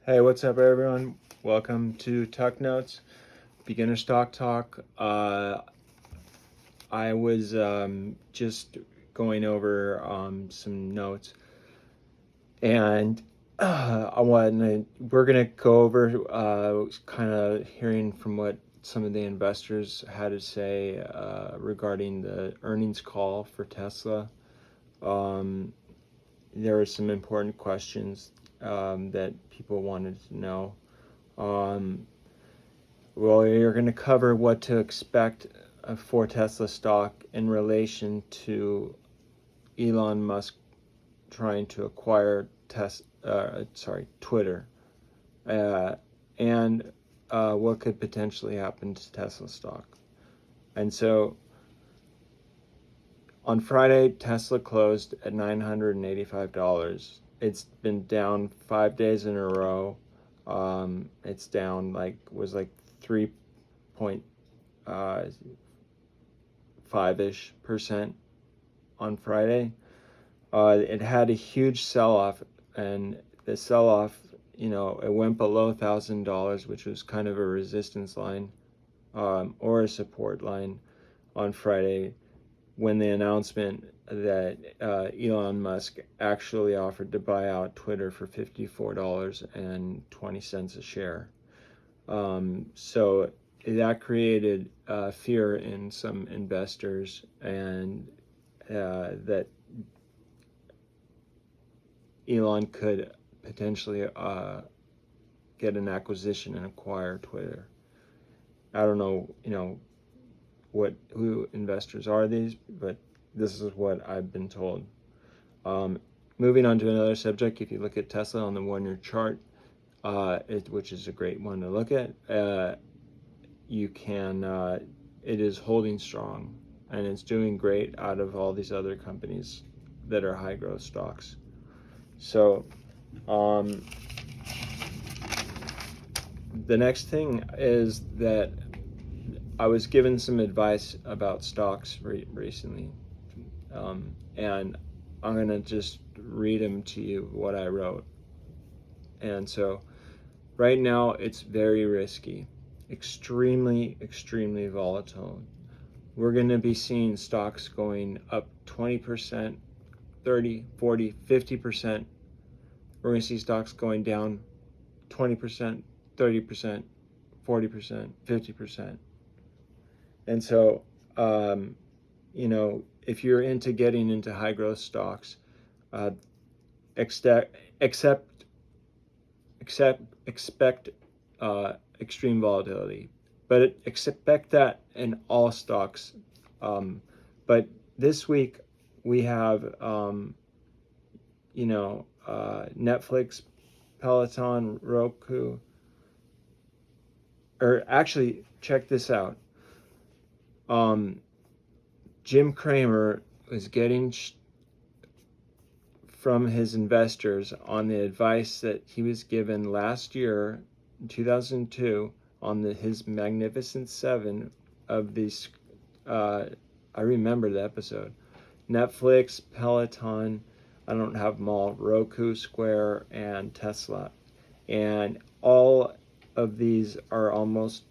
Hey, what's up, everyone? Welcome to Tuck Notes, Beginner Stock Talk. I was just going over some notes, and we're gonna go over kind of hearing from what some of the investors had to say regarding the earnings call for Tesla. Um, there were some important questions that people wanted to know. Well, you're going to cover what to expect for Tesla stock in relation to Elon Musk trying to acquire Twitter, and what could potentially happen to Tesla stock. And so on Friday, Tesla closed at $985. It's been down 5 days in a row. It's down was like 3.5-ish% on Friday. It had a huge sell-off, and the sell-off, it went below $1,000, which was kind of a resistance line or a support line on Friday, when the announcement that Elon Musk actually offered to buy out Twitter for $54.20 a share. So that created fear in some investors, and that Elon could potentially get an acquisition and acquire Twitter. I don't know, who investors are these, but this is what I've been told. Moving on to another subject, if you look at Tesla on the 1-year chart, which is a great one to look at, you can, it is holding strong, and it's doing great out of all these other companies that are high growth stocks. So the next thing is that I was given some advice about stocks recently, and I'm going to just read them to you, what I wrote. And so right now it's very risky, extremely, extremely volatile. We're going to be seeing stocks going up 20%, 30, 40, 50%. We're going to see stocks going down 20%, 30%, 40%, 50%. And so, if you're into getting into high growth stocks, expect extreme volatility, but expect that in all stocks. But this week we have, Netflix, Peloton, Roku, or actually, check this out. Jim Cramer was getting from his investors on the advice that he was given last year, in 2002, on his Magnificent Seven of these. I remember the episode. Netflix, Peloton, I don't have them all, Roku, Square, and Tesla. And all of these are almost,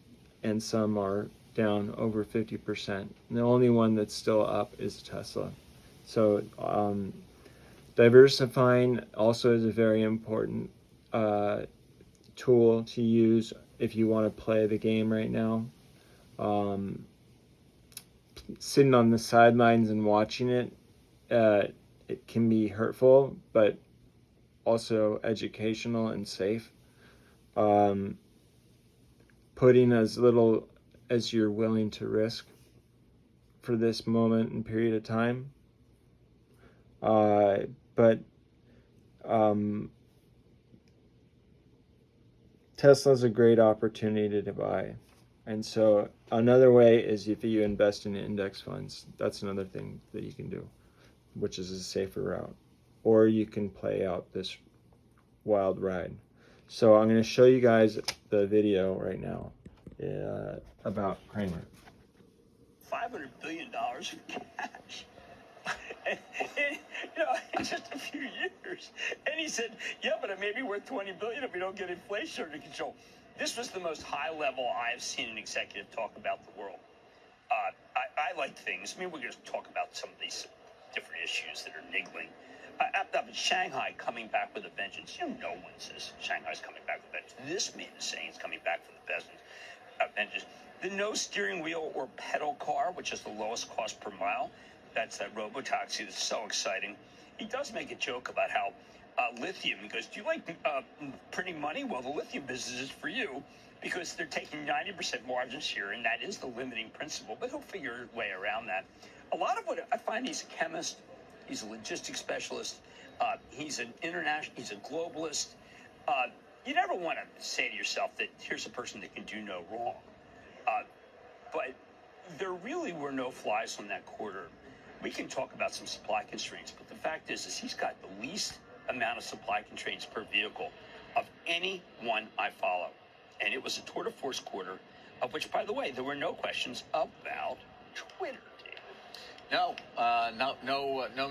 and some are down over 50%. And the only one that's still up is Tesla. So diversifying also is a very important tool to use if you want to play the game right now. Sitting on the sidelines and watching it, it can be hurtful, but also educational and safe. Putting as little as you're willing to risk for this moment and period of time. But Tesla's a great opportunity to buy. And so another way is if you invest in index funds. That's another thing that you can do, which is a safer route. Or you can play out this wild ride. So I'm going to show you guys the video right now about Cramer. $500 billion in cash. in just a few years. And he said, yeah, but it may be worth $20 billion if we don't get inflation under control. This was the most high level I have seen an executive talk about the world. I like things. I mean, we're going to talk about some of these different issues that are niggling. But Shanghai coming back with a vengeance. No one says Shanghai's coming back with a vengeance. This man is saying it's coming back with a vengeance. The no steering wheel or pedal car, which is the lowest cost per mile, that's that robotaxi that's so exciting. He does make a joke about how lithium, he goes, do you like printing money? Well, the lithium business is for you because they're taking 90% margins here, and that is the limiting principle, but he'll figure a way around that. A lot of what I find, he's a chemist, he's a logistics specialist, he's an international, he's a globalist. You never want to say to yourself that here's a person that can do no wrong. But there really were no flies on that quarter. We can talk about some supply constraints, but the fact is he's got the least amount of supply constraints per vehicle of anyone I follow. And it was a tour de force quarter, of which, by the way, there were no questions about Twitter. No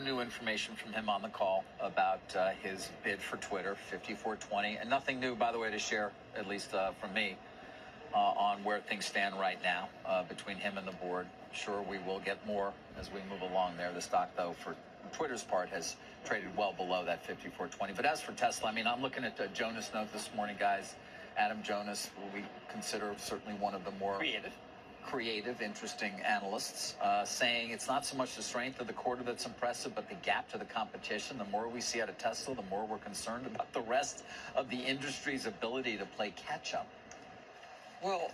new information from him on the call about his bid for Twitter, 5420, and nothing new, by the way, to share, at least from me, on where things stand right now between him and the board. Sure, we will get more as we move along there. The stock, though, for Twitter's part, has traded well below that 5420. But as for Tesla, I mean, I'm looking at Jonas' note this morning, guys. Adam Jonas, who we consider certainly one of the more creative, interesting analysts, saying it's not so much the strength of the quarter that's impressive, but the gap to the competition. The more we see out of Tesla, the more we're concerned about the rest of the industry's ability to play catch-up. Well,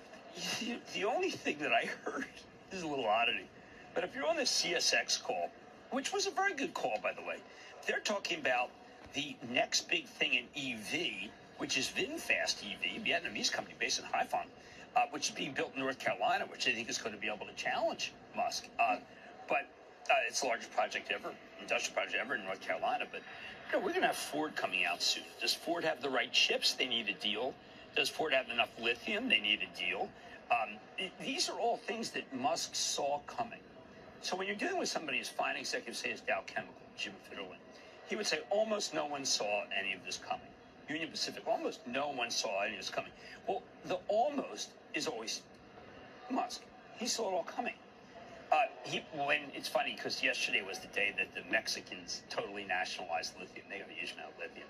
the only thing that I heard, this is a little oddity, but if you're on the CSX call, which was a very good call, by the way, they're talking about the next big thing in EV, which is VinFast EV, a Vietnamese company based in Haiphong, which is being built in North Carolina, which I think is going to be able to challenge Musk. But it's the largest project ever, industrial project ever in North Carolina. But we're going to have Ford coming out soon. Does Ford have the right chips? They need a deal. Does Ford have enough lithium? They need a deal. These are all things that Musk saw coming. So when you're dealing with somebody as fine executive, say as Dow Chemical, Jim Fitterling, he would say almost no one saw any of this coming. Union Pacific, almost no one saw any of this coming. Well, the almost is always Musk. He saw it all coming. It's funny because yesterday was the day that the Mexicans totally nationalized lithium. They have a huge amount of lithium.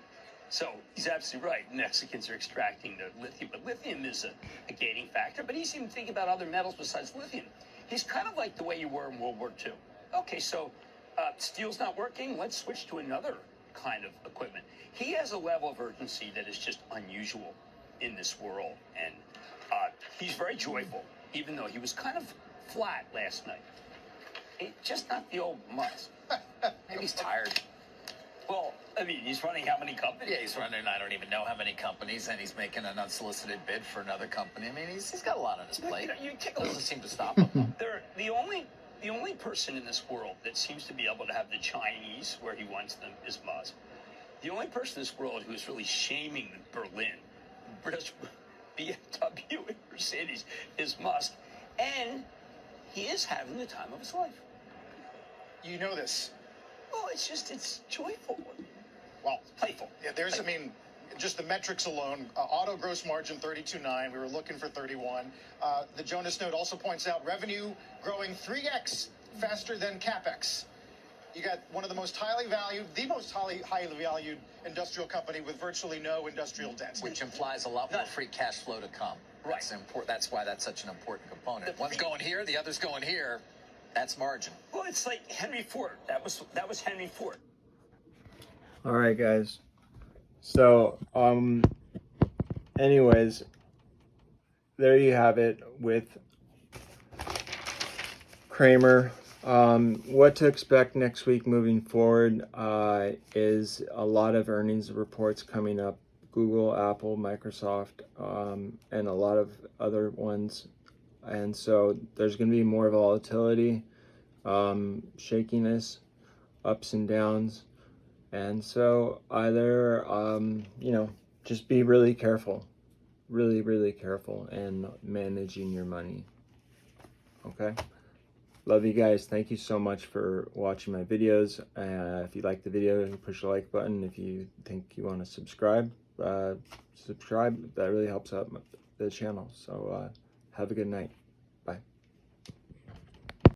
So he's absolutely right. Mexicans are extracting the lithium, but lithium is a gating factor. But he's even thinking about other metals besides lithium. He's kind of like the way you were in World War II. Okay, so steel's not working. Let's switch to another kind of equipment. He has a level of urgency that is just unusual in this world, and he's very joyful, even though he was kind of flat last night. Just not the old Musk. Maybe he's tired. Well, I mean, he's running how many companies? Yeah, he's running, I don't even know how many companies, and he's making an unsolicited bid for another company. I mean, he's got a lot on his plate. It doesn't seem to stop him. The only person in this world that seems to be able to have the Chinese where he wants them is Musk. The only person in this world who is really shaming Berlin, British BMW and Mercedes, is Musk. And he is having the time of his life. You know this. Well, it's joyful. Well, it's playful. Yeah, I mean, just the metrics alone, auto gross margin 32.9. We were looking for 31. The Jonas note also points out revenue growing 3x faster than CapEx. You got one of the most highly valued industrial company with virtually no industrial debt. Which implies a lot more free cash flow to come. Right. That's why that's such an important component. One's going here, the other's going here. That's margin. Well, it's like Henry Ford. That was Henry Ford. All right, guys. So, anyways, there you have it with Cramer. What to expect next week moving forward is a lot of earnings reports coming up. Google, Apple, Microsoft, and a lot of other ones. And so there's going to be more volatility, shakiness, ups and downs. And so either, just be really careful, really, really careful in managing your money. Okay? Love you guys. Thank you so much for watching my videos. If you like the video, push the like button. If you think you want to subscribe, subscribe. That really helps out the channel. So have a good night.